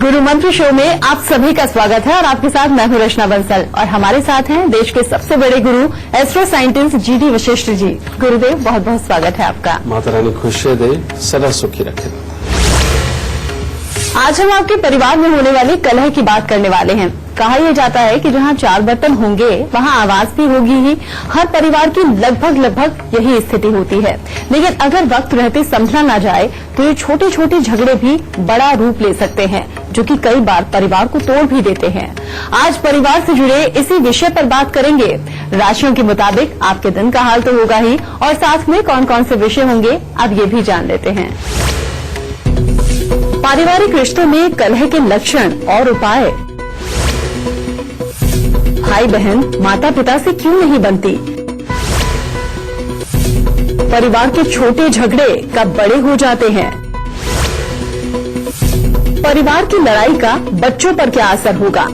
गुरु मंत्र शो में आप सभी का स्वागत है और आपके साथ मैं हूं रचना बंसल और हमारे साथ हैं देश के सबसे बड़े गुरु astro scientist GD Vashishtha ji. गुरुदेव बहुत बहुत स्वागत है आपका। माता रानी खुशियां दे, सदा सुखी रखे। आज हम आपके परिवार में होने वाली कलह की बात करने वाले हैं। कहा यह जाता है कि जहां चार बर्तन होंगे वहां आवाज भी होगी ही। हर परिवार की लगभग यही स्थिति होती है, लेकिन अगर वक्त रहते समझा ना जाए तो ये छोटे छोटे झगड़े भी बड़ा रूप ले सकते हैं, जो कि कई बार परिवार को तोड़ भी देते हैं। आज परिवार से जुड़े इसी विषय पर बात करेंगे। राशियों के मुताबिक आपके दिन का हाल तो होगा ही, और साथ में कौन कौन से विषय होंगे अब ये भी जान लेते हैं। पारिवारिक रिश्तों में कलह के लक्षण और उपाय। भाई बहन माता पिता से क्यों नहीं बनती। परिवार के छोटे झगड़े कब बड़े हो जाते हैं। परिवार की लड़ाई का बच्चों पर क्या असर होगा।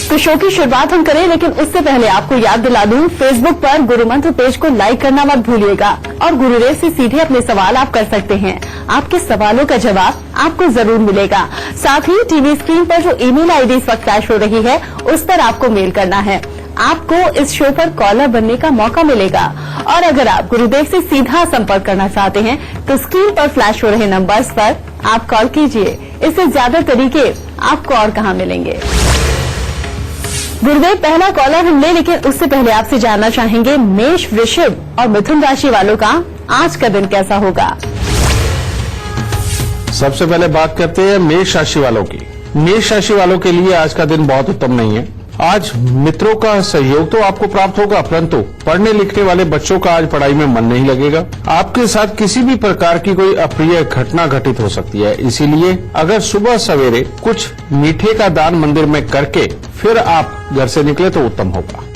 तो शो की शुरुआत हम करें, लेकिन उससे पहले आपको याद दिला दूं, फेसबुक पर गुरु मंत्र पेज को लाइक करना मत भूलिएगा और गुरुदेव से सीधे अपने सवाल आप कर सकते हैं। आपके सवालों का जवाब आपको जरूर मिलेगा। साथ ही टीवी स्क्रीन पर जो ईमेल आईडी इस वक्त फ्लैश हो रही है उस पर आपको मेल करना है। आपको इस शो पर कॉलर बनने का मौका मिलेगा। और अगर आप गुरुदेव से सीधा संपर्क करना चाहते हैं तो स्क्रीन पर फ्लैश हो रहे नंबर्स पर आप कॉल कीजिए। इससे ज्यादा तरीके आपको और कहां मिलेंगे। गुरुदेव पहला कॉलर हम ले, लेकिन उससे पहले आपसे जानना चाहेंगे मेष, वृषभ और मिथुन राशि वालों का आज का दिन कैसा होगा। सबसे पहले बात करते हैं मेष राशि वालों की। मेष राशि वालों के लिए आज का दिन बहुत उत्तम नहीं है। आज मित्रों का सहयोग तो आपको प्राप्त होगा, परंतु पढ़ने लिखने वाले बच्चों का आज पढ़ाई में मन नहीं लगेगा। आपके साथ किसी भी प्रकार की कोई अप्रिय घटना घटित हो सकती है, इसीलिए अगर सुबह सवेरे कुछ मीठे का दान मंदिर में करके फिर आप घर से निकले तो उत्तम होगा।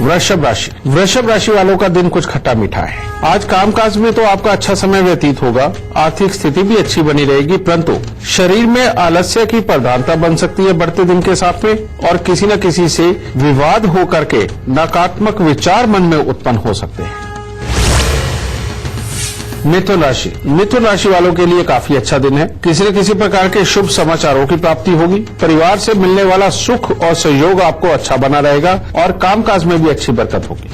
वृषभ राशि वालों का दिन कुछ खट्टा मीठा है। आज कामकाज में तो आपका अच्छा समय व्यतीत होगा, आर्थिक स्थिति भी अच्छी बनी रहेगी, परंतु शरीर में आलस्य की प्रधानता बन सकती है बढ़ते दिन के साथ में, और किसी न किसी से विवाद होकर के नकारात्मक विचार मन में उत्पन्न हो सकते हैं। मिथुन राशि वालों के लिए काफी अच्छा दिन है। किसी न किसी प्रकार के शुभ समाचारों की प्राप्ति होगी। परिवार से मिलने वाला सुख और सहयोग आपको अच्छा बना रहेगा और कामकाज में भी अच्छी बरकत होगी।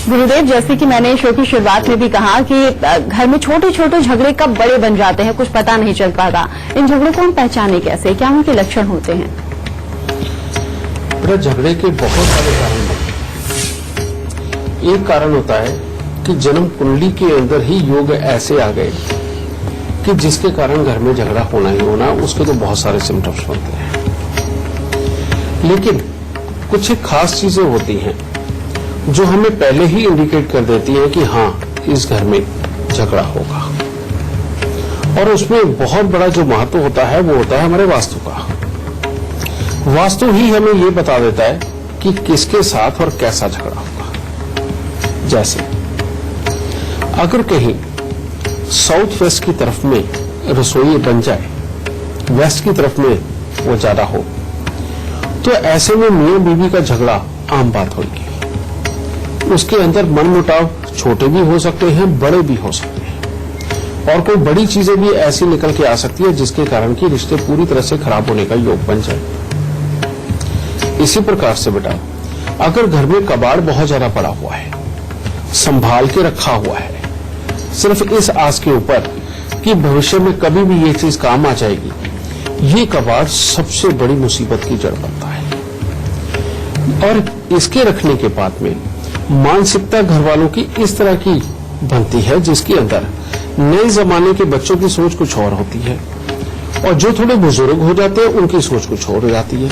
गुरुदेव, जैसे कि मैंने शो की शुरुआत में भी कहा कि घर में छोटे छोटे झगड़े कब बड़े बन जाते हैं कुछ पता नहीं चल पाता। इन झगड़ों को हम पहचाने कैसे, क्या उनके लक्षण होते हैं। झगड़े के बहुत सारे कारण होते हैं। एक कारण होता है कि जन्म कुंडली के अंदर ही योग ऐसे आ गए कि जिसके कारण घर में झगड़ा होना ही होना, उसके तो बहुत सारे सिम्टम्स होते हैं। लेकिन कुछ एक खास चीजें होती हैं जो हमें पहले ही इंडिकेट कर देती हैं कि हाँ, इस घर में झगड़ा होगा। और उसमें बहुत बड़ा जो महत्व होता है वो होता है हमारे वास्तु का। वास्तु ही हमें ये बता देता है कि किसके साथ और कैसा झगड़ा होगा। जैसे अगर कहीं साउथ वेस्ट की तरफ में रसोई बन जाए, वेस्ट की तरफ में वो ज्यादा हो, तो ऐसे में मियां बीवी का झगड़ा आम बात होगी। उसके अंदर मनमुटाव छोटे भी हो सकते हैं, बड़े भी हो सकते हैं, और कोई बड़ी चीजें भी ऐसी निकल के आ सकती है जिसके कारण कि रिश्ते पूरी तरह से खराब होने का योग बन जाए। इसी प्रकार से बेटा, अगर घर में कबाड़ बहुत ज्यादा पड़ा हुआ है, संभाल के रखा हुआ है, सिर्फ इस आस के ऊपर कि भविष्य में कभी भी ये चीज काम आ जाएगी, ये कबाड़ सबसे बड़ी मुसीबत की जड़ बनता है। और इसके रखने के बाद में मानसिकता घर वालों की इस तरह की बनती है जिसके अंदर नए जमाने के बच्चों की सोच कुछ और होती है, और जो थोड़े बुजुर्ग हो जाते हैं उनकी सोच कुछ और हो जाती है,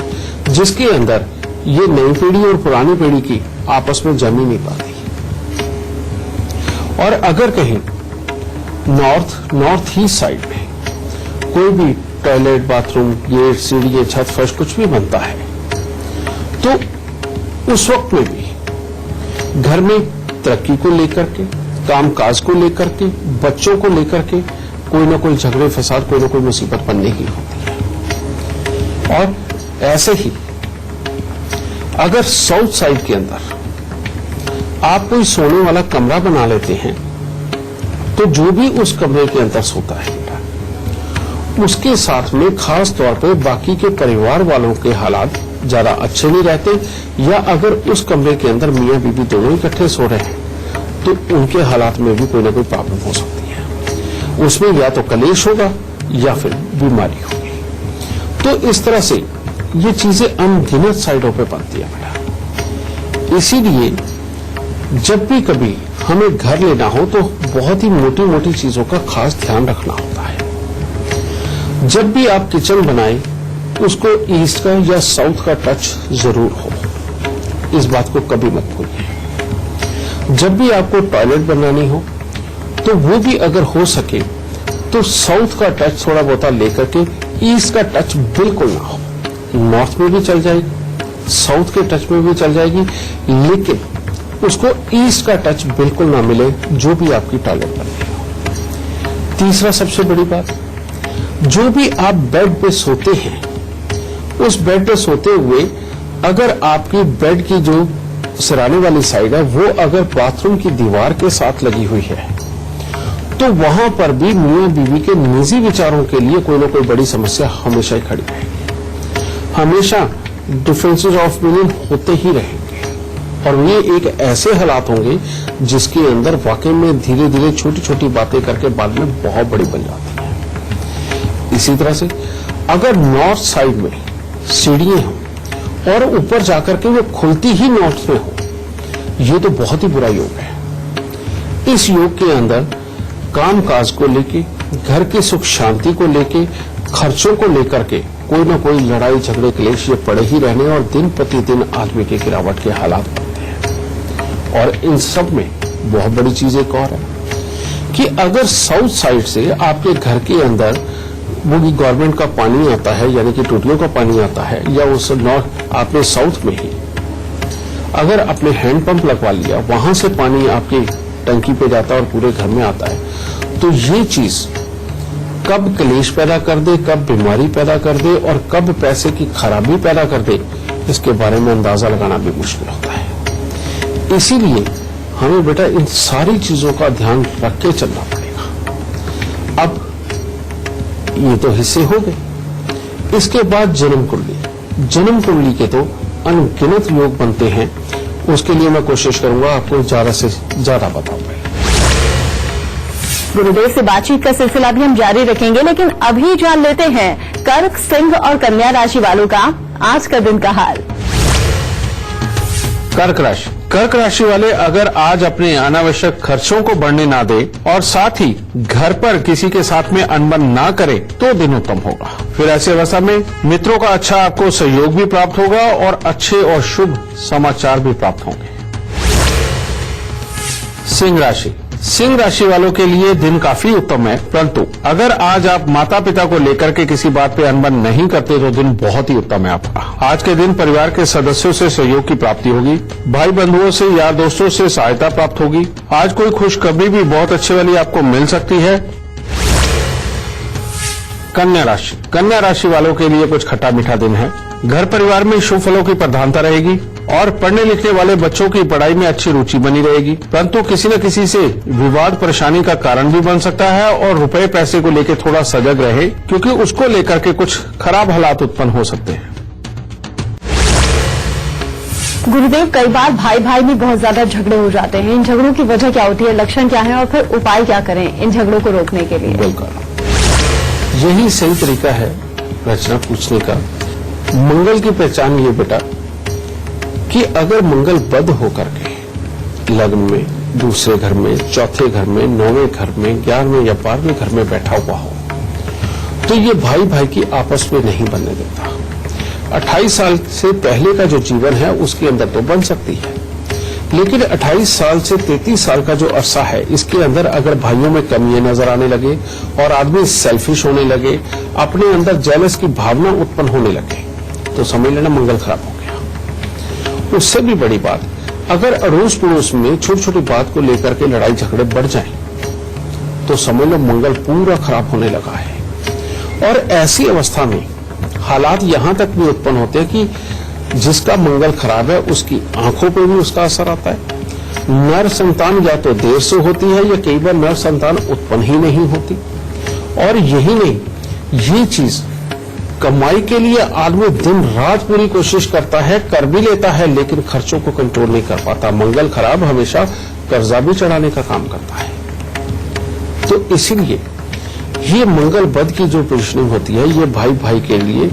जिसके अंदर ये नई पीढ़ी और पुरानी पीढ़ी की आपस में जम ही नहीं पाती। और अगर कहीं नॉर्थ ईस्ट साइड में कोई भी टॉयलेट, बाथरूम, गेट, सीढ़ी, छत, फर्श कुछ भी बनता है, तो उस वक्त में भी घर में तरक्की को लेकर के, कामकाज को लेकर के, बच्चों को लेकर के कोई ना कोई झगड़े फसाद, कोई ना कोई मुसीबत बनने की होती है। और ऐसे ही अगर साउथ साइड के अंदर आप कोई सोने वाला कमरा बना लेते हैं तो जो भी उस कमरे के अंदर सोता है उसके साथ में खास तौर पे बाकी के परिवार वालों के हालात ज्यादा अच्छे नहीं रहते, या अगर उस कमरे के अंदर मियां बीवी दोनों इकट्ठे सो रहे हैं तो उनके हालात में भी कोई ना कोई प्रॉब्लम हो सकती है। उसमें या तो कलेश होगा या फिर बीमारी होगी। तो इस तरह से ये चीजें अनगिनत साइडों पे बनती है बेटा। इसीलिए जब भी कभी हमें घर लेना हो तो बहुत ही मोटी मोटी चीजों का खास ध्यान रखना होता है। जब भी आप किचन बनाएं उसको ईस्ट का या साउथ का टच जरूर हो, इस बात को कभी मत भूलिए। जब भी आपको टॉयलेट बनानी हो तो वो भी अगर हो सके तो साउथ का टच थोड़ा बहुत लेकर के ईस्ट का टच बिल्कुल ना हो। नॉर्थ में भी चल जाएगी, साउथ के टच में भी चल जाएगी, लेकिन उसको ईस्ट का टच बिल्कुल ना मिले जो भी आपकी टॉयलेट बननी हो। तीसरा सबसे बड़ी बात, जो भी आप बेड पे सोते हैं उस बेड पे सोते हुए अगर आपकी बेड की जो सिराने वाली साइड है वो अगर बाथरूम की दीवार के साथ लगी हुई है तो वहां पर भी मियां बीवी के निजी विचारों के लिए कोई ना कोई बड़ी समस्या हमेशा ही खड़ी रहेगी। हमेशा डिफरेंसेस ऑफ मीनिंग होते ही रहेंगे और ये एक ऐसे हालात होंगे जिसके अंदर वाकई में धीरे धीरे छोटी छोटी बातें करके बाद में बहुत बड़ी बन जाती है। इसी तरह से अगर नॉर्थ साइड में सीढ़ियां हों और ऊपर जाकर के वो खुलती ही नॉर्थ में हो, ये तो बहुत ही बुरा योग है। इस योग के अंदर कामकाज को लेके, घर की सुख शांति को लेके, खर्चों को लेकर के कोई ना कोई लड़ाई झगड़े क्लेश ये पड़े ही रहने और दिन प्रतिदिन आदमी के गिरावट के हालात बनते हैं। और इन सब में बहुत बड़ी चीज एक और है कि अगर साउथ साइड से आपके घर के अंदर वो गवर्नमेंट का पानी आता है यानी कि टूटियों का पानी आता है, या उस नॉर्थ आपने साउथ में ही अगर आपने हैंडपंप लगवा लिया, वहां से पानी आपकी टंकी पे जाता है और पूरे घर में आता है, तो ये चीज कब क्लेश पैदा कर दे, कब बीमारी पैदा कर दे और कब पैसे की खराबी पैदा कर दे, इसके बारे में अंदाजा लगाना भी मुश्किल होता है। इसीलिए हमें बेटा इन सारी चीजों का ध्यान रख के चलना पड़ेगा। अब ये तो हिस्से हो गए। इसके बाद जन्म कुंडली के तो अनगिनत योग बनते हैं। उसके लिए मैं कोशिश करूंगा आपको ज्यादा से ज्यादा बताऊं। गुरुदेव से बातचीत का सिलसिला भी हम जारी रखेंगे, लेकिन अभी जान लेते हैं कर्क, सिंह और कन्या राशि वालों का आज का दिन का हाल। कर्क राशि वाले अगर आज अपने अनावश्यक खर्चों को बढ़ने ना दे और साथ ही घर पर किसी के साथ में अनबन ना करे तो दिन उत्तम होगा। फिर ऐसी अवस्था में मित्रों का अच्छा आपको सहयोग भी प्राप्त होगा और अच्छे और शुभ समाचार भी प्राप्त होंगे। सिंह राशि वालों के लिए दिन काफी उत्तम है, परंतु अगर आज आप माता पिता को लेकर के किसी बात पे अनबन नहीं करते तो दिन बहुत ही उत्तम है आपका। आज के दिन परिवार के सदस्यों से सहयोग की प्राप्ति होगी, भाई बंधुओं से, यार दोस्तों से सहायता प्राप्त होगी। आज कोई खुशखबरी भी बहुत अच्छे वाली आपको मिल सकती है। कन्या राशि वालों के लिए कुछ खट्टा मीठा दिन है। घर परिवार में शुभ फलों की प्रधानता रहेगी और पढ़ने लिखने वाले बच्चों की पढ़ाई में अच्छी रुचि बनी रहेगी, परंतु किसी न किसी से विवाद परेशानी का कारण भी बन सकता है और रुपए पैसे को लेकर थोड़ा सजग रहे, क्योंकि उसको लेकर के कुछ खराब हालात उत्पन्न हो सकते हैं। गुरुदेव, कई बार भाई भाई में बहुत ज्यादा झगड़े हो जाते हैं। इन झगड़ों की वजह क्या होती है, लक्षण क्या है और फिर उपाय क्या करें इन झगड़ों को रोकने के लिए? बिल्कुल यही सही तरीका है रचना पूछने का। मंगल की पहचान ये बेटा कि अगर मंगल बद होकर के लग्न में, दूसरे घर में, चौथे घर में, 9वें घर में, 11वें या 12वें घर में बैठा हुआ हो तो ये भाई भाई की आपस में नहीं बनने देता। 28 साल से पहले का जो जीवन है उसके अंदर तो बन सकती है, लेकिन 28 साल से 33 साल का जो अरसा है इसके अंदर अगर भाइयों में कमियां नजर आने लगे और आदमी सेल्फिश होने लगे, अपने अंदर जेलस की भावना उत्पन्न होने लगे, तो समझ लेना मंगल खराब हो गया। उससे भी बड़ी बात, अगर अड़ोस पड़ोस में छोटी छोटी बात को लेकर के लड़ाई झगड़े बढ़ जाएं, तो समझ लो मंगल पूरा खराब होने लगा है। और ऐसी अवस्था में हालात यहां तक भी उत्पन्न होते हैं कि जिसका मंगल खराब है उसकी आंखों पर भी उसका असर आता है, नर संतान या तो देर से होती है या कई बार नर संतान उत्पन्न ही नहीं होती। और यही नहीं, ये चीज कमाई के लिए आदमी दिन रात पूरी कोशिश करता है, कर भी लेता है, लेकिन खर्चों को कंट्रोल नहीं कर पाता। मंगल खराब हमेशा कर्जा भी चढ़ाने का काम करता है। तो इसीलिए ये मंगल बद की जो पोजिशनिंग होती है, ये भाई भाई के लिए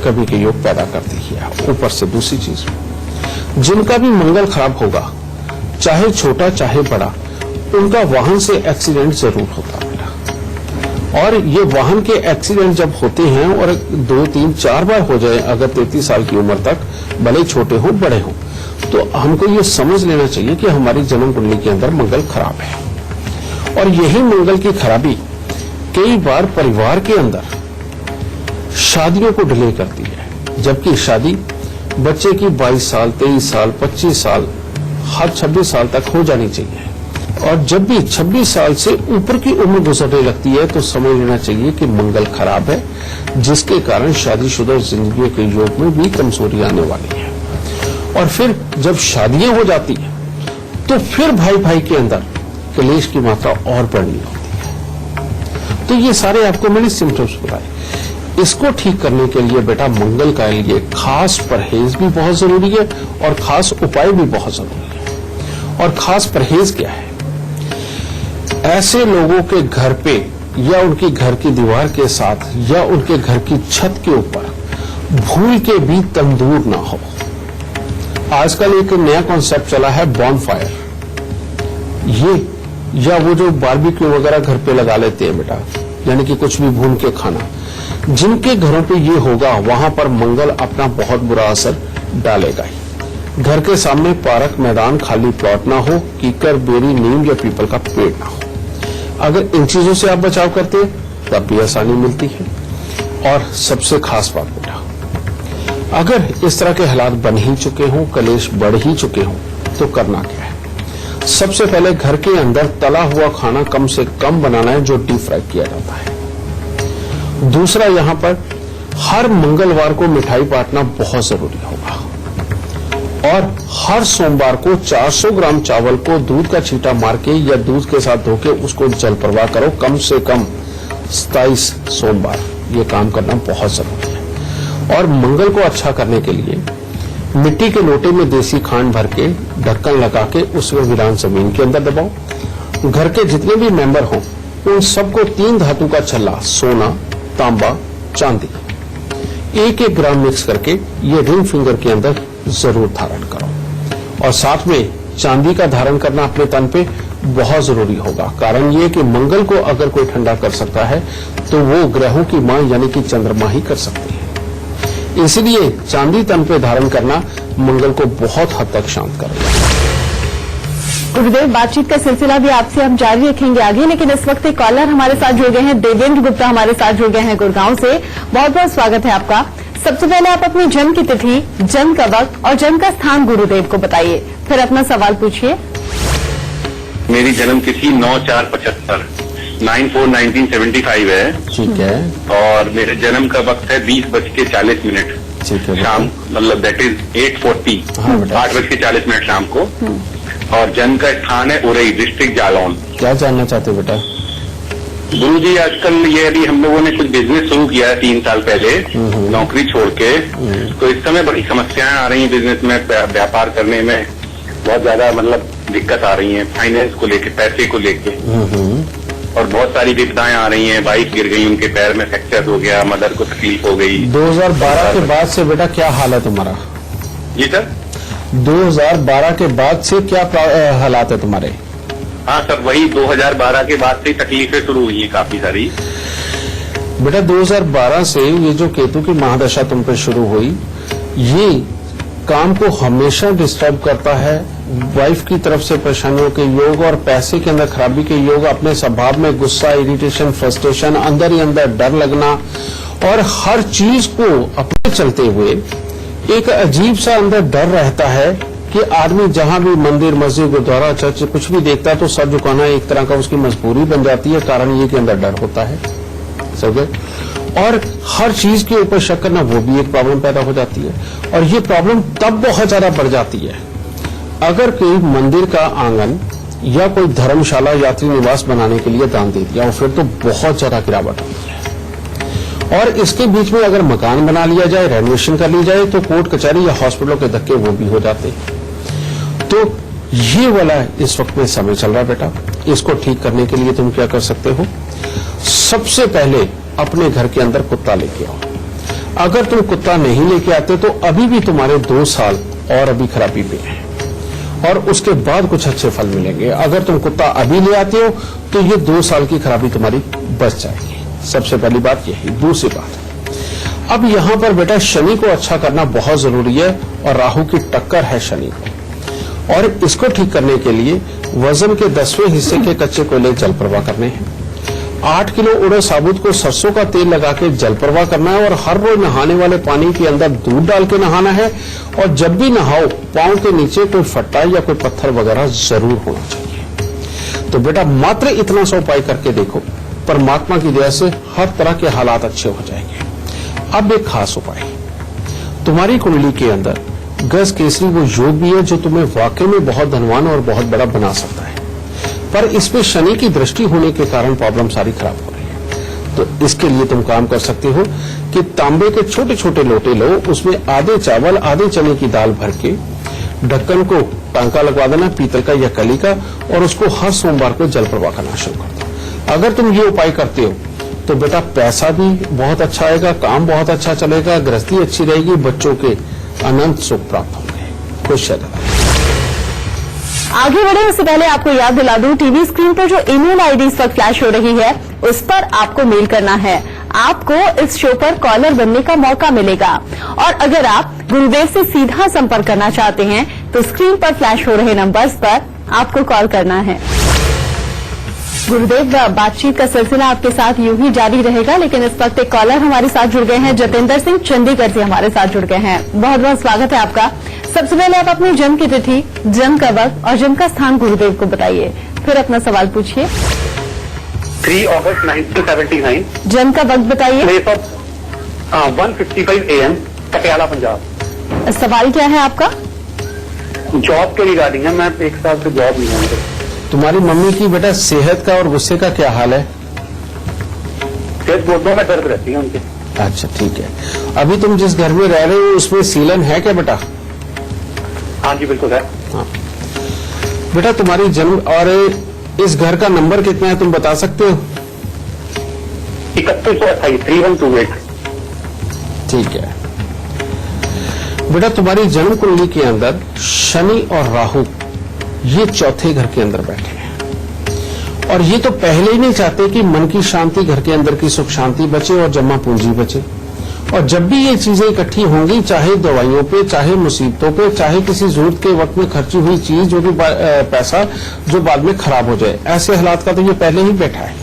कभी के योग पैदा करती है। ऊपर से दूसरी चीज, जिनका भी मंगल खराब होगा, चाहे छोटा चाहे बड़ा, उनका वाहन से एक्सीडेंट जरूर होता है। और ये वाहन के एक्सीडेंट जब होते हैं और 2, 3, 4 बार हो जाए अगर 33 साल की उम्र तक, भले छोटे हो बड़े हो, तो हमको ये समझ लेना चाहिए कि हमारी जन्म कुंडली के अंदर मंगल खराब है। और यही मंगल की खराबी कई बार परिवार के अंदर शादियों को डिले करती है। जबकि शादी बच्चे की 22 साल, 23 साल, 25 साल, हद 26 साल तक हो जानी चाहिए। और जब भी 26 साल से ऊपर की उम्र गुजरने लगती है तो समझ लेना चाहिए कि मंगल खराब है, जिसके कारण शादीशुदा जिंदगी के योग में भी कमजोरी आने वाली है। और फिर जब शादियां हो जाती है तो फिर भाई भाई के अंदर कलेश की मात्रा और बढ़नी होती है। तो ये सारे आपको मैंने सिम्टम्स बताए। इसको ठीक करने के लिए बेटा मंगल का लिए खास परहेज भी बहुत जरूरी है और खास उपाय भी बहुत जरूरी है। और खास परहेज क्या है? ऐसे लोगों के घर पे या उनके घर की दीवार के साथ या उनके घर की छत के ऊपर भूल के भी तंदूर ना हो। आजकल एक नया कॉन्सेप्ट चला है बॉनफायर, ये या वो जो बारबेक्यू वगैरह घर पे लगा लेते हैं बेटा, यानी कि कुछ भी भून के खाना। जिनके घरों पे ये होगा वहां पर मंगल अपना बहुत बुरा असर डालेगा ही। घर के सामने पार्क, मैदान, खाली प्लॉट ना हो, कीकर, बेरी, नीम या पीपल का पेड़ ना हो। अगर इन चीजों से आप बचाव करते हैं तब भी आसानी मिलती है। और सबसे खास बात बेटा, अगर इस तरह के हालात बन ही चुके हों, कलेश बढ़ ही चुके हों, तो करना क्या है? सबसे पहले घर के अंदर तला हुआ खाना कम से कम बनाना है जो डीप फ्राई किया जाता है। दूसरा, यहां पर हर मंगलवार को मिठाई बांटना बहुत जरूरी होगा। और हर सोमवार को 400 ग्राम चावल को दूध का छींटा मार के या दूध के साथ धो के उसको जल प्रवाह करो, कम से कम 27 सोमवार। ये काम करना बहुत जरूरी है। और मंगल को अच्छा करने के लिए मिट्टी के लोटे में देसी खांड भर के ढक्कन लगा के उसमें वीरान जमीन के अंदर दबाओ। घर के जितने भी मेंबर हों उन सबको 3 धातु का छल्ला, सोना, तांबा, चांदी, 1-1 ग्राम मिक्स करके ये रिंग फिंगर के अंदर जरूर धारण करो। और साथ में चांदी का धारण करना अपने तन पे बहुत जरूरी होगा। कारण ये कि मंगल को अगर कोई ठंडा कर सकता है तो वो ग्रहों की मां यानी कि चंद्रमा ही कर सकती है। इसलिए चांदी तन पे धारण करना मंगल को बहुत हद तक शांत करेगा। गुरुदेव, बातचीत का सिलसिला भी आपसे हम जारी रखेंगे आगे, लेकिन इस वक्त एक कॉलर हमारे साथ जुड़ गए हैं। देवेंद्र गुप्ता हमारे साथ जुड़ गए हैं गुड़गांव से। बहुत बहुत स्वागत है आपका। सबसे पहले आप अपनी जन्म की तिथि, जन्म का वक्त और जन्म का स्थान गुरुदेव को बताइए, फिर अपना सवाल पूछिए। मेरी जन्म तिथि 9/4/75 9/4/1975 है। ठीक है। और मेरे जन्म का वक्त है 20:40 ठीक है शाम, मतलब दैट इज 8:40 हाँ बेटा। 8:40 शाम को। और जन्म का स्थान है उरई, डिस्ट्रिक्ट जालौन। क्या जानना चाहते हो बेटा? गुरुजी, आजकल ये अभी हम लोगों ने कुछ बिजनेस शुरू किया है 3 साल पहले, नौकरी छोड़ के। तो इस समय बड़ी समस्याएं आ रही हैं बिजनेस में, व्यापार करने में बहुत ज्यादा मतलब दिक्कत आ रही है, फाइनेंस को लेके, पैसे को लेके। और बहुत सारी विपदाएं आ रही हैं। वाइफ गिर गई, उनके पैर में फ्रैक्चर हो गया, मदर को तकलीफ हो गई। 2012 के बाद से बेटा क्या हाल है तुम्हारा? जी सर। 2012 के बाद से क्या हालात है तुम्हारे? हाँ सर, वही 2012 के बाद से तकलीफें शुरू हुई हैं काफी सारी। बेटा 2012 से ये जो केतु की महादशा तुम पे शुरू हुई, ये काम को हमेशा डिस्टर्ब करता है। वाइफ की तरफ से परेशानियों के योग और पैसे के अंदर खराबी के योग, अपने स्वभाव में गुस्सा, इरिटेशन, फ्रस्ट्रेशन, अंदर ही अंदर डर लगना और हर चीज को अपने चलते हुए एक अजीब सा अंदर डर रहता है कि आदमी जहां भी मंदिर, मस्जिद, गुरुद्वारा, चर्च कुछ भी देखता है तो सर झुकाना एक तरह का उसकी मजबूरी बन जाती है। कारण ये कि अंदर डर होता है, समझे? और हर चीज के ऊपर शक करना, वो भी एक प्रॉब्लम पैदा हो जाती है। और ये प्रॉब्लम तब बहुत ज्यादा बढ़ जाती है अगर कोई मंदिर का आंगन या कोई धर्मशाला यात्री निवास बनाने के लिए दान दे दिया, फिर तो बहुत ज्यादा गिरावट होती है। और इसके बीच में अगर मकान बना लिया जाए, रेनोवेशन कर ली जाए, तो कोर्ट कचहरी या हॉस्पिटलों के धक्के वो भी हो जाते हैं। तो ये वाला इस वक्त में समय चल रहा है बेटा। इसको ठीक करने के लिए तुम क्या कर सकते हो? सबसे पहले अपने घर के अंदर कुत्ता लेके आओ। अगर तुम कुत्ता नहीं लेके आते तो अभी भी तुम्हारे 2 साल और अभी खराबी पे हैं, और उसके बाद कुछ अच्छे फल मिलेंगे। अगर तुम कुत्ता अभी ले आते हो तो ये 2 साल की खराबी तुम्हारी बच जाएगी। सबसे पहली बात यही। दूसरी बात, अब यहां पर बेटा शनि को अच्छा करना बहुत जरूरी है, और राहु की टक्कर है शनि को। और इसको ठीक करने के लिए वजन के 10वें हिस्से के कच्चे कोयले जल प्रवाह करने हैं। 8 किलो उड़द साबुत को सरसों का तेल लगा के जल प्रवाह करना है, और हर रोज नहाने वाले पानी के अंदर दूध डाल के नहाना है। और जब भी नहाओ, पांव के नीचे कोई फट्टा या कोई पत्थर वगैरह जरूर होना चाहिए। तो बेटा मात्र इतना सा उपाय करके देखो, परमात्मा की दया से हर तरह के हालात अच्छे हो जाएंगे। अब एक खास उपाय, तुम्हारी कुंडली के अंदर गज केसरी वो योग भी है जो तुम्हें वाकई में बहुत धनवान और बहुत बड़ा बना सकता है, पर इसमें शनि की दृष्टि होने के कारण प्रॉब्लम सारी खराब हो रही है। तो इसके लिए तुम काम कर सकते हो कि तांबे के छोटे छोटे लोटे लो, उसमें आधे चावल आधे चने की दाल भर के ढक्कन को टांका लगवा देना, पीतल का या कली का, और उसको हर सोमवार को जल प्रवाह करना शुरू कर दो। अगर तुम ये उपाय करते हो तो बेटा पैसा भी बहुत अच्छा आएगा, काम बहुत अच्छा चलेगा, गृहस्थी अच्छी रहेगी, बच्चों के अनंत सुख प्राप्त होंगे। खुश रहेगा। आगे बढ़े उससे पहले आपको याद दिला दूं, टीवी स्क्रीन पर जो ईमेल आईडी इस वक्त फ्लैश हो रही है उस पर आपको मेल करना है। आपको इस शो पर कॉलर बनने का मौका मिलेगा, और अगर आप गुरुदेव से सीधा संपर्क करना चाहते हैं तो स्क्रीन पर फ्लैश हो रहे नंबर्स पर आपको कॉल करना है। गुरुदेव, बातचीत का सिलसिला आपके साथ यूं ही जारी रहेगा, लेकिन इस वक्त एक कॉलर हमारे साथ जुड़ गए हैं। जतेंद्र सिंह चंडीगढ़ से हमारे साथ जुड़ गए हैं। बहुत बहुत स्वागत है आपका। सबसे पहले आप अपनी जन्म की तिथि, जन्म का वक्त और जन्म का स्थान गुरुदेव को बताइए, फिर अपना सवाल पूछिए। 3 अगस्त 1979। जन्म का वक्त बताइए। 1:55 AM, पटियाला, पंजाब। सवाल क्या है आपका? जॉब के रिगार्डिंग है, मैं 1 साल से जॉब नहीं हूँ। तुम्हारी मम्मी की बेटा सेहत का और गुस्से का क्या हाल है? सेहत गोडों में दर्द रहती है उनके। अच्छा ठीक है। अभी तुम जिस घर में रह रहे हो उसमें सीलन है क्या बेटा? हाँ जी बिल्कुल है। हाँ बेटा, तुम्हारी जन्म और इस घर का नंबर कितना है तुम बता सकते हो? 3128 3128। ठीक है बेटा, तुम्हारी जन्म कुंडली के अंदर शनि और राहु ये चौथे घर के अंदर बैठे हैं, और ये तो पहले ही नहीं चाहते कि मन की शांति, घर के अंदर की सुख शांति बचे और जमा पूंजी बचे। और जब भी ये चीजें इकट्ठी होंगी, चाहे दवाइयों पे, चाहे मुसीबतों पे, चाहे किसी जरूरत के वक्त में खर्ची हुई चीज जो कि पैसा जो बाद में खराब हो जाए, ऐसे हालात का तो ये पहले ही बैठा है।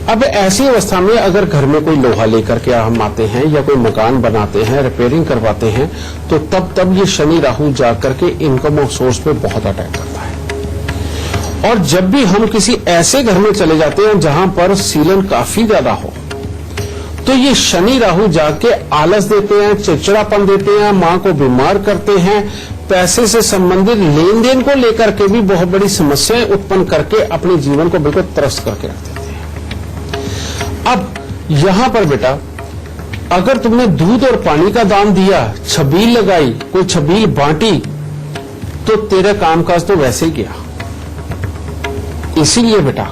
अब ऐसी अवस्था में अगर घर में कोई लोहा लेकर के हम आते हैं या कोई मकान बनाते हैं, रिपेयरिंग करवाते हैं, तो तब ये शनि राहु जाकर के इनकम और सोर्स पे बहुत अटैक करता है। और जब भी हम किसी ऐसे घर में चले जाते हैं जहां पर सीलन काफी ज्यादा हो, तो ये शनि राहु जाके आलस देते हैं, चिड़चिड़ापन देते हैं, मां को बीमार करते हैं, पैसे से संबंधित लेन देन को लेकर के भी बहुत बड़ी समस्याएं उत्पन्न करके अपने जीवन को बिल्कुल त्रस्त करके रख देते हैं। अब यहां पर बेटा, अगर तुमने दूध और पानी का दान दिया, छबील लगाई, कोई छबील बांटी, तो तेरा कामकाज तो वैसे ही गया। इसीलिए बेटा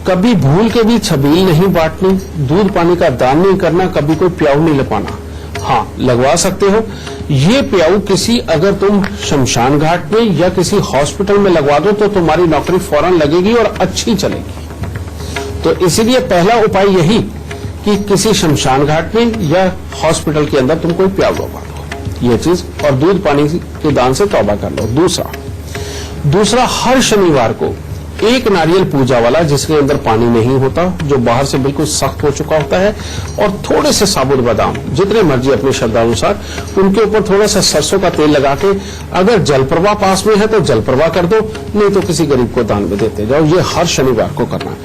कभी भूल के भी छबील नहीं बांटनी, दूध पानी का दान नहीं करना, कभी कोई प्याऊ नहीं लगाना। हाँ, लगवा सकते हो ये प्याऊ किसी, अगर तुम शमशान घाट में या किसी हॉस्पिटल में लगवा दो तो तुम्हारी नौकरी फौरन लगेगी और अच्छी चलेगी। तो इसीलिए पहला उपाय यही कि किसी शमशान घाट में या हॉस्पिटल के अंदर तुम कोई प्याऊ लगवा दो ये चीज, और दूध पानी के दान से तौबा कर लो। दूसरा हर शनिवार को एक नारियल पूजा वाला, जिसके अंदर पानी नहीं होता, जो बाहर से बिल्कुल सख्त हो चुका होता है, और थोड़े से साबुत बादाम, जितने मर्जी अपनी श्रद्धा अनुसार, उनके ऊपर थोड़ा सा सरसों का तेल लगा के, अगर जल प्रवाह पास में है तो जल प्रवाह कर दो, नहीं तो किसी गरीब को दान में देते जाओ। ये हर शनिवार को करना है।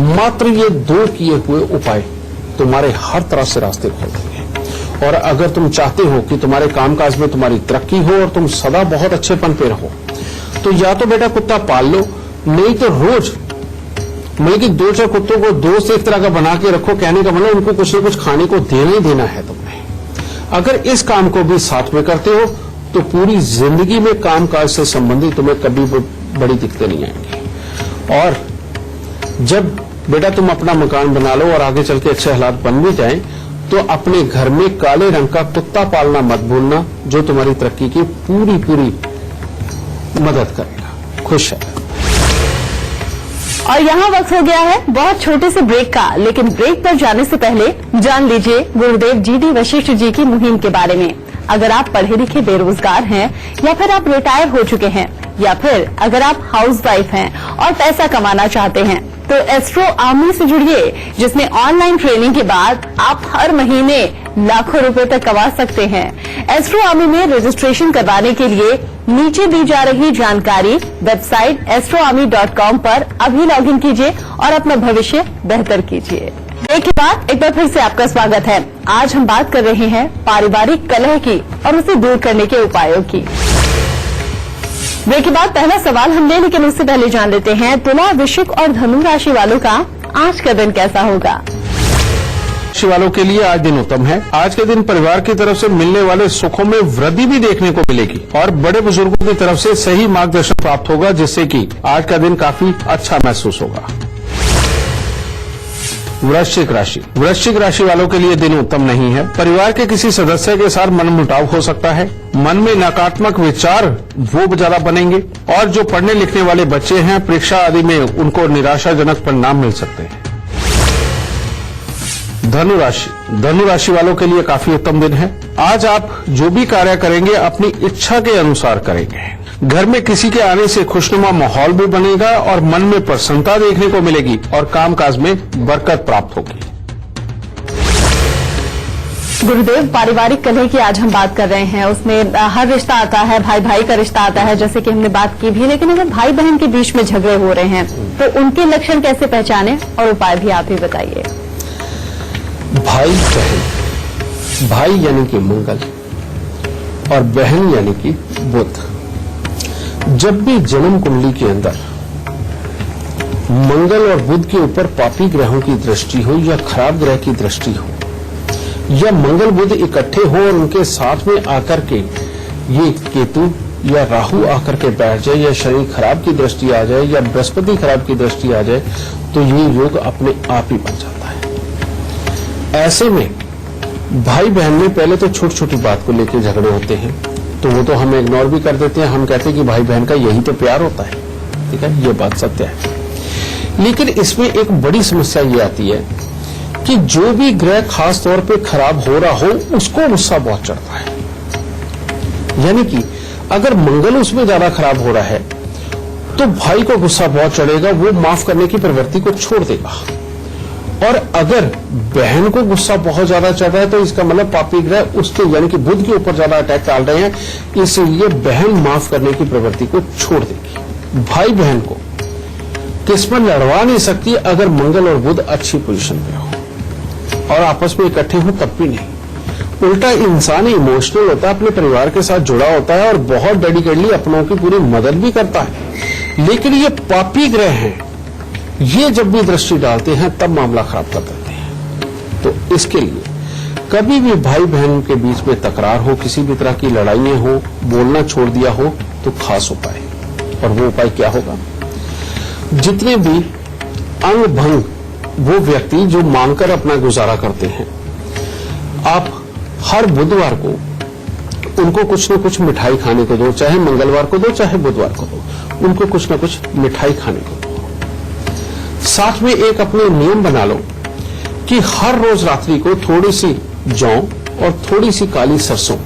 मात्र ये 2 किए हुए उपाय तुम्हारे हर तरह से रास्ते खोल देंगे। और अगर तुम चाहते हो कि तुम्हारे कामकाज में तुम्हारी तरक्की हो और तुम सदा बहुत अच्छेपन पे रहो, तो या तो बेटा कुत्ता पाल लो, नहीं तो रोज मतलब कि 2-4 कुत्तों को दोस्त एक तरह का बना के रखो। कहने का मतलब उनको कुछ न कुछ खाने को देना ही देना है तुमने। अगर इस काम को भी साथ में करते हो तो पूरी जिंदगी में कामकाज से संबंधित तुम्हें कभी बड़ी दिक्कतें नहीं आएंगी। और जब बेटा तुम अपना मकान बना लो और आगे चल के अच्छे हालात बन भी जाएं, तो अपने घर में काले रंग का कुत्ता पालना मत भूलना, जो तुम्हारी तरक्की की पूरी मदद करेगा। खुश है। और यहाँ वक्त हो गया है बहुत छोटे से ब्रेक का, लेकिन ब्रेक पर जाने से पहले जान लीजिए गुरुदेव जीडी वशिष्ठ जी की मुहिम के बारे में। अगर आप पढ़े लिखे बेरोजगार हैं, या फिर आप रिटायर हो चुके हैं, या फिर अगर आप हाउसवाइफ हैं और पैसा कमाना चाहते हैं, तो एस्ट्रो आर्मी से जुड़िए, जिसमें ऑनलाइन ट्रेनिंग के बाद आप हर महीने लाखों रुपए तक कमा सकते हैं। एस्ट्रो आर्मी में रजिस्ट्रेशन करवाने के लिए नीचे दी जा रही जानकारी वेबसाइट astroarmy.com पर अभी लॉगिन कीजिए और अपना भविष्य बेहतर कीजिए। ब्रेक के बाद एक बार फिर से आपका स्वागत है। आज हम बात कर रहे हैं पारिवारिक कलह की और उसे दूर करने के उपायों की। ब्रेक के बाद पहला सवाल हम ले, लेकिन उससे पहले जान लेते हैं तुला, वृश्चिक और धनु राशि वालों का आज का दिन कैसा होगा। राशि वालों के लिए आज दिन उत्तम है। आज के दिन परिवार की तरफ से मिलने वाले सुखों में वृद्धि भी देखने को मिलेगी और बड़े बुजुर्गों की तरफ से सही मार्गदर्शन प्राप्त होगा, जिससे कि आज का दिन काफी अच्छा महसूस होगा। वृश्चिक राशि वालों के लिए दिन उत्तम नहीं है। परिवार के किसी सदस्य के साथ मनमुटाव हो सकता है। मन में नकारात्मक विचार वो ज्यादा बनेंगे और जो पढ़ने लिखने वाले बच्चे हैं, परीक्षा आदि में उनको निराशाजनक परिणाम मिल सकते हैं। धनु राशि वालों के लिए काफी उत्तम दिन है। आज आप जो भी कार्य करेंगे अपनी इच्छा के अनुसार करेंगे। घर में किसी के आने से खुशनुमा माहौल भी बनेगा और मन में प्रसन्नता देखने को मिलेगी और कामकाज में बरकत प्राप्त होगी। गुरुदेव, पारिवारिक कलह की आज हम बात कर रहे हैं। उसमें हर रिश्ता आता है, भाई भाई का रिश्ता आता है, जैसे कि हमने बात की भी, लेकिन अगर भाई बहन के बीच में झगड़े हो रहे हैं तो उनके लक्षण कैसे पहचाने और उपाय भी आप ही बताइए। भाई बहन, भाई यानी कि मंगल और बहन यानी कि बुध। जब भी जन्म कुंडली के अंदर मंगल और बुध के ऊपर पापी ग्रहों की दृष्टि हो या खराब ग्रह की दृष्टि हो, या मंगल बुध इकट्ठे हो और उनके साथ में आकर के ये केतु या राहु आकर के बैठ जाए, या शनि खराब की दृष्टि आ जाए, या बृहस्पति खराब की दृष्टि आ जाए, तो ये योग अपने आप ही बन जाता है। ऐसे में भाई बहन में पहले तो छोटी छोटी बात को लेकर झगड़े होते हैं, तो वो तो हम इग्नोर भी कर देते हैं। हम कहते हैं कि भाई बहन का यही तो प्यार होता है। ठीक है, ये बात सत्य है। लेकिन इसमें एक बड़ी समस्या ये आती है कि जो भी ग्रह खास तौर पे खराब हो रहा हो, उसको गुस्सा बहुत चढ़ता है। यानी कि अगर मंगल उसमें ज्यादा खराब हो रहा है तो भाई को गुस्सा बहुत चढ़ेगा, वो माफ करने की प्रवृत्ति को छोड़ देगा। और अगर बहन को गुस्सा बहुत ज्यादा चढ़ रहा है तो इसका मतलब पापी ग्रह उसके यानी कि बुध के ऊपर ज्यादा अटैक डाल रहे हैं, इसलिए बहन माफ करने की प्रवृत्ति को छोड़ देगी। भाई बहन को किस्मत लड़वा नहीं सकती अगर मंगल और बुध अच्छी पोजीशन पे हो और आपस में इकट्ठे हो, तब भी नहीं। उल्टा इंसान इमोशनल होता है, अपने परिवार के साथ जुड़ा होता है और बहुत डेडिकेटली अपनों की पूरी मदद भी करता है। लेकिन ये पापी ग्रह हैं, ये जब भी दृष्टि डालते हैं तब मामला खराब कर देते हैं। तो इसके लिए कभी भी भाई बहन के बीच में तकरार हो, किसी भी तरह की लड़ाइयां हो, बोलना छोड़ दिया हो, तो खास उपाय, और वो उपाय क्या होगा? जितने भी अंग भंग वो व्यक्ति जो मांगकर अपना गुजारा करते हैं, आप हर बुधवार को उनको कुछ न कुछ मिठाई खाने को दो, चाहे मंगलवार को दो चाहे बुधवार को दो, उनको कुछ न कुछ मिठाई खाने को दो। साथ में एक अपने नियम बना लो कि हर रोज रात्रि को थोड़ी सी जौ और थोड़ी सी काली सरसों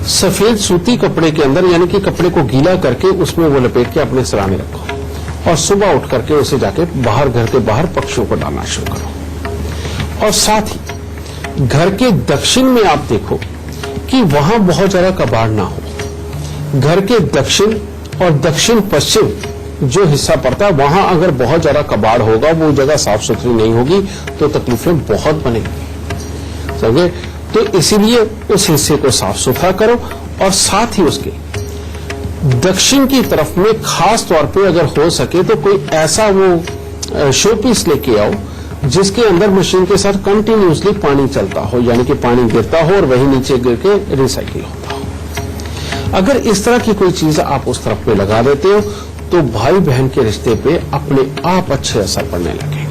सफेद सूती कपड़े के अंदर, यानी कि कपड़े को गीला करके उसमें वो लपेट के अपने सिराने रखो और सुबह उठ करके उसे जाके बाहर, घर के बाहर पक्षियों को डालना शुरू करो। और साथ ही घर के दक्षिण में आप देखो कि वहां बहुत ज्यादा कबाड़ ना हो। घर के दक्षिण और दक्षिण पश्चिम जो हिस्सा पड़ता है, वहां अगर बहुत ज्यादा कबाड़ होगा, वो जगह साफ सुथरी नहीं होगी, तो तकलीफें बहुत बनेंगी। समझे? तो इसीलिए उस हिस्से को साफ सुथरा करो और साथ ही उसके दक्षिण की तरफ में खास तौर पे अगर हो सके तो कोई ऐसा वो शो पीस लेके आओ जिसके अंदर मशीन के साथ कंटिन्यूसली पानी चलता हो, यानी कि पानी गिरता हो और वही नीचे गिर के रिसाइकिल होता हो। अगर इस तरह की कोई चीज आप उस तरफ पे लगा देते हो तो भाई बहन के रिश्ते पे अपने आप अच्छे असर पड़ने लगेंगे।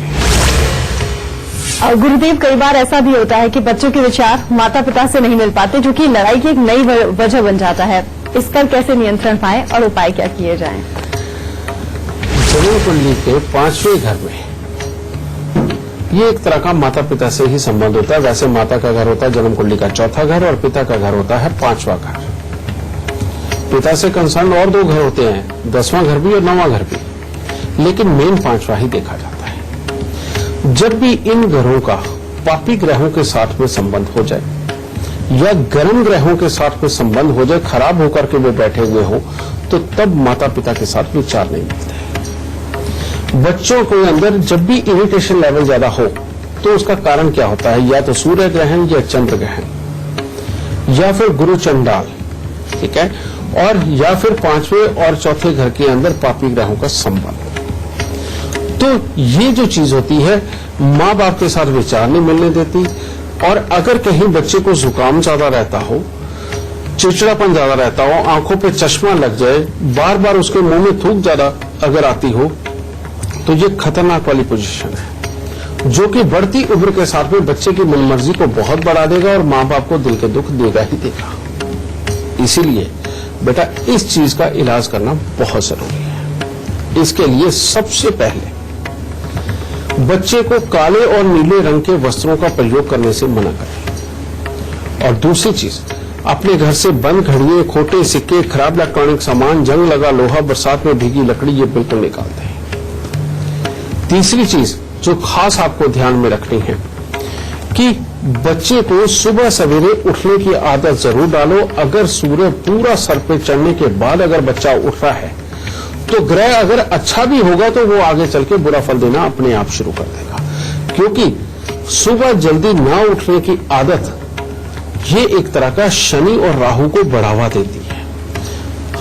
और गुरुदेव, कई बार ऐसा भी होता है कि बच्चों के विचार माता पिता से नहीं मिल पाते, जो कि लड़ाई की एक नई वजह बन जाता है। इस पर कैसे नियंत्रण पाए और उपाय क्या किए जाएं? जन्म कुंडली के 5वें घर में ये एक तरह का माता पिता से ही संबंध होता है। वैसे माता का घर होता है जन्म कुंडली का 4था घर और पिता का घर होता है 5वां घर। पिता से कंसर्न और 2 घर होते हैं, 10वां घर भी और 9वां घर भी, लेकिन मेन 5वां ही देखा जाता है। जब भी इन घरों का पापी ग्रहों के साथ में संबंध हो जाए या गर्म ग्रहों के साथ में संबंध हो जाए, खराब होकर के वे बैठे हुए हो, तो तब माता पिता के साथ विचार नहीं मिलते हैं। बच्चों के अंदर जब भी इरिटेशन लेवल ज्यादा हो तो उसका कारण क्या होता है? या तो सूर्य ग्रहण या चंद्र ग्रहण या फिर गुरु चंडाल, ठीक है, और या फिर 5वें और 4थे घर के अंदर पापी ग्रहों का संबंध। तो ये जो चीज होती है माँ बाप के साथ विचार नहीं मिलने देती। और अगर कहीं बच्चे को जुकाम ज्यादा रहता हो, चिड़चिड़ापन ज्यादा रहता हो, आंखों पे चश्मा लग जाए, बार बार उसके मुंह में थूक ज्यादा अगर आती हो, तो ये खतरनाक वाली पोजीशन है, जो कि बढ़ती उम्र के साथ में बच्चे की मनमर्जी को बहुत बढ़ा देगा और माँ बाप को दिल के दुख देगा ही देगा। इसीलिए बेटा इस चीज का इलाज करना बहुत जरूरी है। इसके लिए सबसे पहले बच्चे को काले और नीले रंग के वस्त्रों का प्रयोग करने से मना करें। और दूसरी चीज, अपने घर से बंद घड़ियां, खोटे सिक्के, खराब इलेक्ट्रॉनिक सामान, जंग लगा लोहा, बरसात में भीगी लकड़ी, ये बिल्कुल निकालते हैं। तीसरी चीज जो खास आपको ध्यान में रखनी है कि बच्चे को सुबह सवेरे उठने की आदत जरूर डालो। अगर सूर्य पूरा सर पे चढ़ने के बाद अगर बच्चा उठ रहा है तो ग्रह अगर अच्छा भी होगा तो वो आगे चल के बुरा फल देना अपने आप शुरू कर देगा, क्योंकि सुबह जल्दी ना उठने की आदत ये एक तरह का शनि और राहु को बढ़ावा देती है।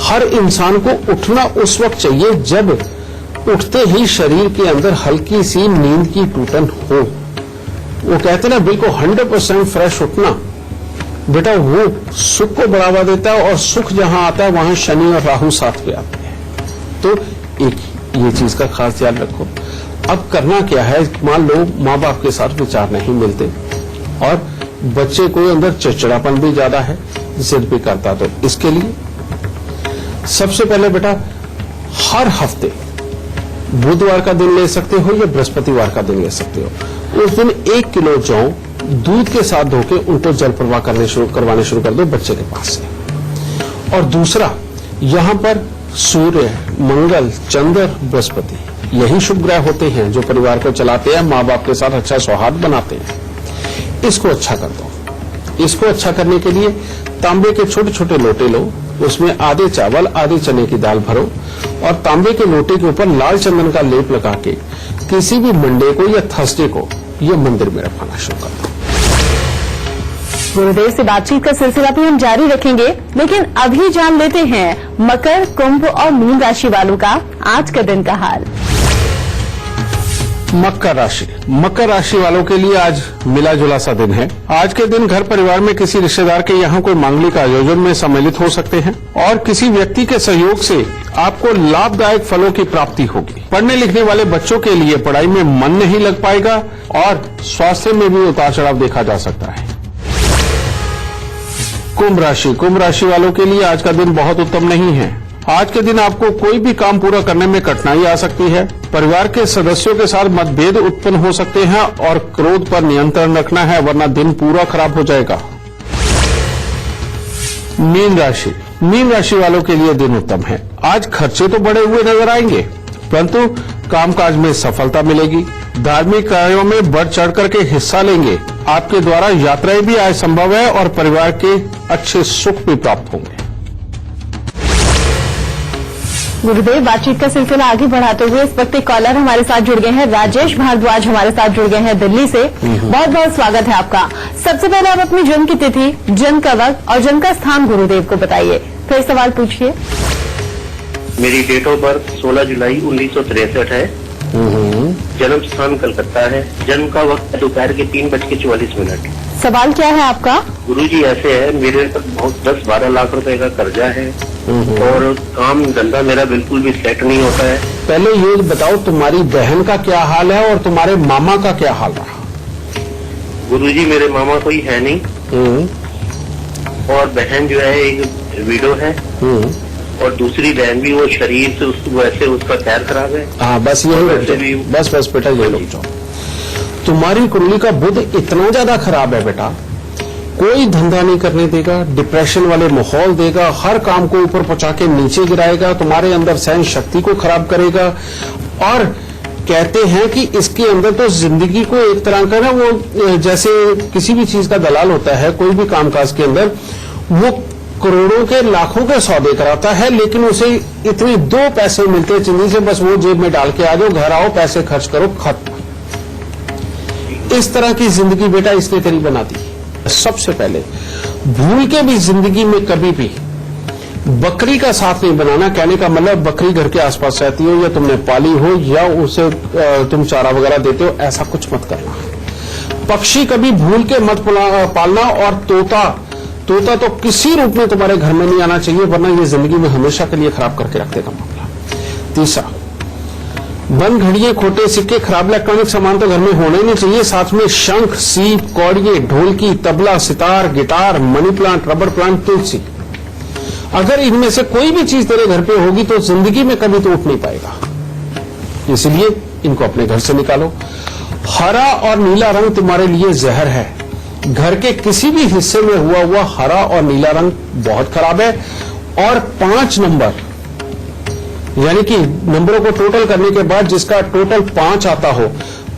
हर इंसान को उठना उस वक्त चाहिए जब उठते ही शरीर के अंदर हल्की सी नींद की टूटन हो। वो कहते ना बिल्कुल 100% फ्रेश उठना, बेटा वो सुख को बढ़ावा देता है और सुख जहां आता है वहां शनि और राहु साथ में आते हैं। तो एक ये चीज का खास ध्यान रखो। अब करना क्या है, मान लो माँ बाप के साथ विचार नहीं मिलते और बच्चे को अंदर चिड़चिड़ापन भी ज्यादा है, जिद भी करता, तो इसके लिए सबसे पहले बेटा हर हफ्ते बुधवार का दिन ले सकते हो या बृहस्पतिवार का दिन ले सकते हो। उस दिन 1 किलो जौ दूध के साथ धोके उनको जल प्रवाह करवाने शुरू कर दो बच्चे के पास से। और दूसरा, यहां पर सूर्य, मंगल, चंद्र, बृहस्पति यही शुभ ग्रह होते हैं जो परिवार को चलाते हैं, माँ बाप के साथ अच्छा सौहार्द बनाते हैं। इसको अच्छा कर दो। इसको अच्छा करने के लिए तांबे के छोटे छोटे लोटे लो, उसमें आधे चावल आधे चने की दाल भरो और तांबे के लोटे के ऊपर लाल चंदन का लेप लगा के किसी भी मंडे को या थर्सडे को ये मंदिर में रखवाना शुरू कर दो। गुरुदेव से बातचीत का सिलसिला भी हम जारी रखेंगे, लेकिन अभी जान लेते हैं मकर, कुंभ और मीन राशि वालों का आज का दिन का हाल। मकर राशि वालों के लिए आज मिला जुला सा दिन है। आज के दिन घर परिवार में किसी रिश्तेदार के यहाँ कोई मांगलिक आयोजन में सम्मिलित हो सकते हैं और किसी व्यक्ति के सहयोग से आपको लाभदायक फलों की प्राप्ति होगी। पढ़ने लिखने वाले बच्चों के लिए पढ़ाई में मन नहीं लग पाएगा और स्वास्थ्य में भी उतार चढ़ाव देखा जा सकता है। कुंभ राशि वालों के लिए आज का दिन बहुत उत्तम नहीं है। आज के दिन आपको कोई भी काम पूरा करने में कठिनाई आ सकती है। परिवार के सदस्यों के साथ मतभेद उत्पन्न हो सकते हैं और क्रोध पर नियंत्रण रखना है, वरना दिन पूरा खराब हो जाएगा। मीन राशि वालों के लिए दिन उत्तम है। आज खर्चे तो बढ़े हुए नजर आएंगे, परंतु कामकाज में सफलता मिलेगी। धार्मिक कार्यों में बढ़ चढ़ करके हिस्सा लेंगे। आपके द्वारा यात्राएं भी आज संभव है और परिवार के अच्छे सुख भी प्राप्त होंगे। गुरुदेव, बातचीत का सिलसिला आगे बढ़ाते हुए इस वक्त एक कॉलर हमारे साथ जुड़ गए हैं। राजेश भारद्वाज हमारे साथ जुड़ गए हैं दिल्ली से। बहुत बहुत स्वागत है आपका। सबसे पहले आप अपनी जन्म की तिथि, जन्म का वक्त और जन्म का स्थान गुरुदेव को बताइए, फिर सवाल पूछिए। मेरी डेट ऑफ बर्थ 16 जुलाई 1963 है। जन्म स्थान कलकत्ता है। जन्म का वक्त दोपहर के 3:44। सवाल क्या है आपका? गुरुजी ऐसे है, मेरे पर बहुत 10-12 लाख रुपए का कर्जा है और काम धंधा मेरा बिल्कुल भी सेट नहीं होता है। पहले ये बताओ तुम्हारी बहन का क्या हाल है और तुम्हारे मामा का क्या हाल रहा? गुरुजी मेरे मामा कोई है नहीं और बहन जो है एक विडो है और दूसरी बहन भी वो शरीर से वैसे उसका पैर खराब है। हाँ बस यही रुक जाओ, बस बेटा यही रुक जाओ। तुम्हारी कुंडली का बुध इतना ज्यादा खराब है बेटा, कोई धंधा नहीं करने देगा, डिप्रेशन वाले माहौल देगा, हर काम को ऊपर पहुंचा के नीचे गिराएगा, तुम्हारे अंदर सहन शक्ति को खराब करेगा। और कहते हैं कि इसके अंदर तो जिंदगी को एक तरह का ना, वो जैसे किसी भी चीज का दलाल होता है, कोई भी कामकाज के अंदर वो करोड़ों के लाखों के सौदे कराता है, लेकिन उसे इतने 2 पैसे मिलते हैं चिंदी से, बस वो जेब में डाल के आ जाओ, घर आओ, पैसे खर्च करो, खत्म। इस तरह की जिंदगी बेटा इसने तेरी बना दी। सबसे पहले भूल के भी जिंदगी में कभी भी बकरी का साथ नहीं बनाना। कहने का मतलब बकरी घर के आसपास रहती हो या तुमने पाली हो या उसे तुम चारा वगैरह देते हो, ऐसा कुछ मत करना। पक्षी कभी भूल के मत पालना। और तोता तो किसी रूप में तुम्हारे घर में नहीं आना चाहिए, वरना ये जिंदगी में हमेशा के लिए खराब करके रख देगा मामला। तीसरा, बंद घड़िए, खोटे सिक्के, खराब इलेक्ट्रॉनिक सामान तो घर में होना ही नहीं चाहिए। साथ में शंख, सीप, कौड़िए, ढोलकी, tabla, sitar, guitar, money plant, rubber plant, तुलसी। अगर इनमें से कोई भी चीज तेरे घर पे होगी तो जिंदगी में कभी तो उठ नहीं पाएगा, इसलिए इनको अपने घर से निकालो। हरा और नीला रंग तुम्हारे लिए जहर है। घर के किसी भी हिस्से में हुआ हरा और नीला रंग बहुत खराब है। और 5 नंबर, यानी कि नंबरों को टोटल करने के बाद जिसका टोटल 5 आता हो,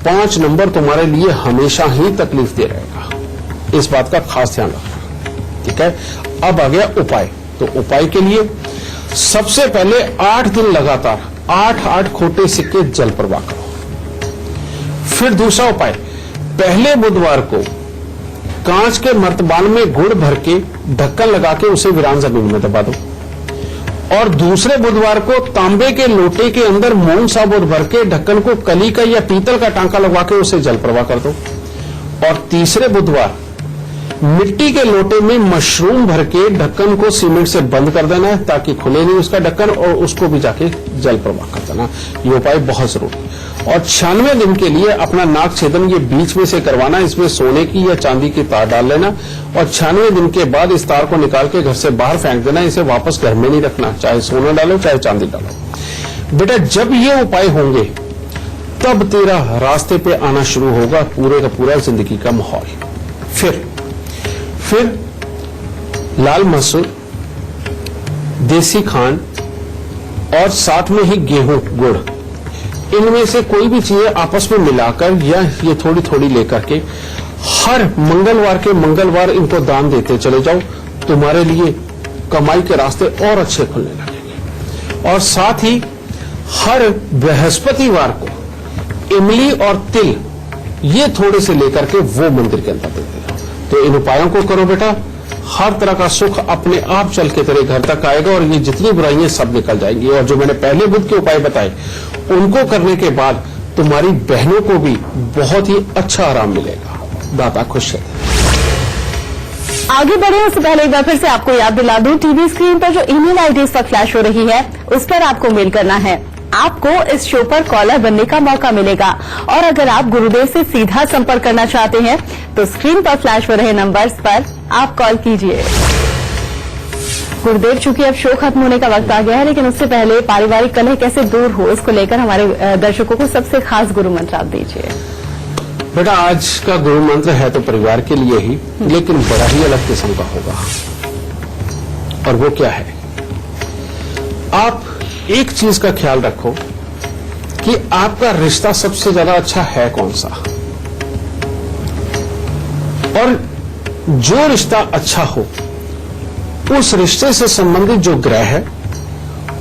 5 नंबर तुम्हारे लिए हमेशा ही तकलीफ दे रहेगा। इस बात का खास ध्यान रखना, ठीक है। अब आ गया उपाय। तो उपाय के लिए सबसे पहले 8 दिन लगातार 8 खोटे सिक्के जल प्रवाह करो। फिर दूसरा उपाय, पहले बुधवार को कांच के मर्तबान में गुड़ भर के ढक्कन लगा के उसे वीरान जमीन में दबा दो। और दूसरे बुधवार को तांबे के लोटे के अंदर मूंग साबुत भर के ढक्कन को कली का या पीतल का टांका लगवा के उसे जल प्रवाह कर दो। और तीसरे बुधवार मिट्टी के लोटे में मशरूम भर के ढक्कन को सीमेंट से बंद कर देना है ताकि खुले नहीं उसका ढक्कन, और उसको भी जाके जल प्रवाह कर देना। ये उपाय बहुत जरूरी है। और 96 दिन के लिए अपना नाक छेदन ये बीच में से करवाना। इसमें सोने की या चांदी की तार डाल लेना और 96 दिन के बाद इस तार को निकाल के घर से बाहर फेंक देना। इसे वापस घर में नहीं रखना, चाहे सोना डालो चाहे चांदी डालो। बेटा जब ये उपाय होंगे तब तेरा रास्ते पे आना शुरू होगा पूरे का पूरा जिंदगी का माहौल। फिर लाल मसूर, देसी खांड और साथ में ही गेहूं, गुड़, इनमें से कोई भी चीजें आपस में मिलाकर या ये थोड़ी थोड़ी लेकर के हर मंगलवार के मंगलवार इनको दान देते चले जाओ। तुम्हारे लिए कमाई के रास्ते और अच्छे खुलने लगेंगे। और साथ ही हर बृहस्पतिवार को इमली और तिल ये थोड़े से लेकर के वो मंदिर के अंदर देते जाओ। तो इन उपायों को करो बेटा, हर तरह का सुख अपने आप चल के तेरे घर तक आएगा और ये जितनी बुराइयां सब निकल जाएंगी। और जो मैंने पहले बुध के उपाय बताए उनको करने के बाद तुम्हारी बहनों को भी बहुत ही अच्छा आराम मिलेगा। दाता खुश रहे। आगे बढ़े उससे पहले एक बार फिर से आपको याद दिला दूं, टीवी स्क्रीन पर जो ईमेल आईडी इस वक्त फ्लैश हो रही है उस पर आपको मेल करना है। आपको इस शो पर कॉलर बनने का मौका मिलेगा। और अगर आप गुरुदेव से सीधा संपर्क करना चाहते हैं तो स्क्रीन पर फ्लैश हो रहे नंबर्स पर आप कॉल कीजिए। गुरुदेव, चूंकि अब शो खत्म होने का वक्त आ गया है, लेकिन उससे पहले पारिवारिक कलह कैसे दूर हो इसको लेकर हमारे दर्शकों को सबसे खास गुरु मंत्र आप दीजिए। बेटा आज का गुरु मंत्र है तो परिवार के लिए ही, लेकिन बड़ा ही अलग किस्म का होगा। और वो क्या है, आप एक चीज का ख्याल रखो कि आपका रिश्ता सबसे ज्यादा अच्छा है कौन सा। और जो रिश्ता अच्छा हो उस रिश्ते से संबंधित जो ग्रह है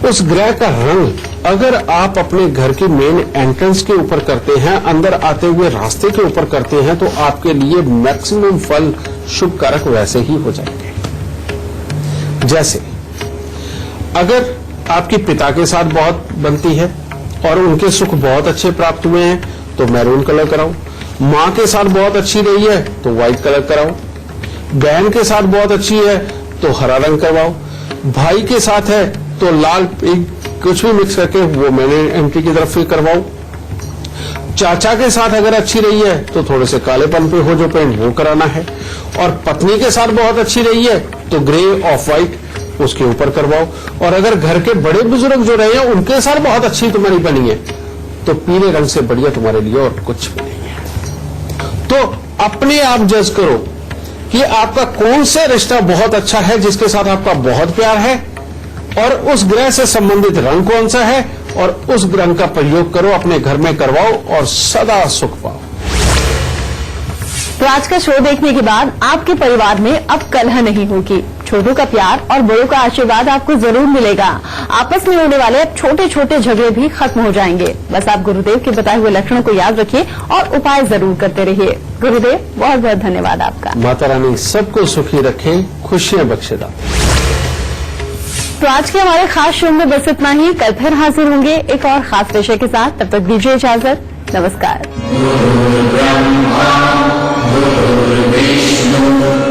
उस ग्रह का रंग अगर आप अपने घर की मेन एंट्रेंस के ऊपर करते हैं, अंदर आते हुए रास्ते के ऊपर करते हैं, तो आपके लिए मैक्सिमम फल शुभ कारक वैसे ही हो जाएंगे। जैसे अगर आपके पिता के साथ बहुत बनती है और उनके सुख बहुत अच्छे प्राप्त हुए हैं तो मैरून कलर कराओ। माँ के साथ बहुत अच्छी रही है तो व्हाइट कलर कराओ। बहन के साथ बहुत अच्छी है तो हरा रंग करवाओ। भाई के साथ है तो लाल कुछ भी मिक्स करके वो मैंने एंट्री की तरफ से करवाओ। चाचा के साथ अगर अच्छी रही है तो थोड़े से कालेपन पे हो जो पेंट वो कराना है। और पत्नी के साथ बहुत अच्छी रही है तो ग्रे ऑफ व्हाइट उसके ऊपर करवाओ। और अगर घर के बड़े बुजुर्ग जो रहे हैं उनके साथ बहुत अच्छी तुम्हारी बनी है तो पीले रंग से बढ़िया तुम्हारे लिए और कुछ भी नहीं है। तो अपने आप जज करो कि आपका कौन से रिश्ता बहुत अच्छा है, जिसके साथ आपका बहुत प्यार है, और उस ग्रह से संबंधित रंग कौन सा है और उस रंग का प्रयोग करो, अपने घर में करवाओ और सदा सुख पाओ। तो आज का शो देखने के बाद आपके परिवार में अब कलह नहीं होगी। छोटों का प्यार और बड़ों का आशीर्वाद आपको जरूर मिलेगा। आपस में होने वाले अब छोटे छोटे झगड़े भी खत्म हो जाएंगे। बस आप गुरुदेव के बताए हुए लक्षणों को याद रखिए और उपाय जरूर करते रहिए। गुरुदेव बहुत बहुत धन्यवाद आपका। माता रानी सबको सुखी रखे, खुशियां बख्शेदा। तो आज के हमारे खास शो में बस इतना ही। कल फिर हाजिर होंगे एक और खास विषय के साथ। तब तक दीजिए इजाजत। नमस्कार। गुरु ब्रह्मा गुरु विष्णु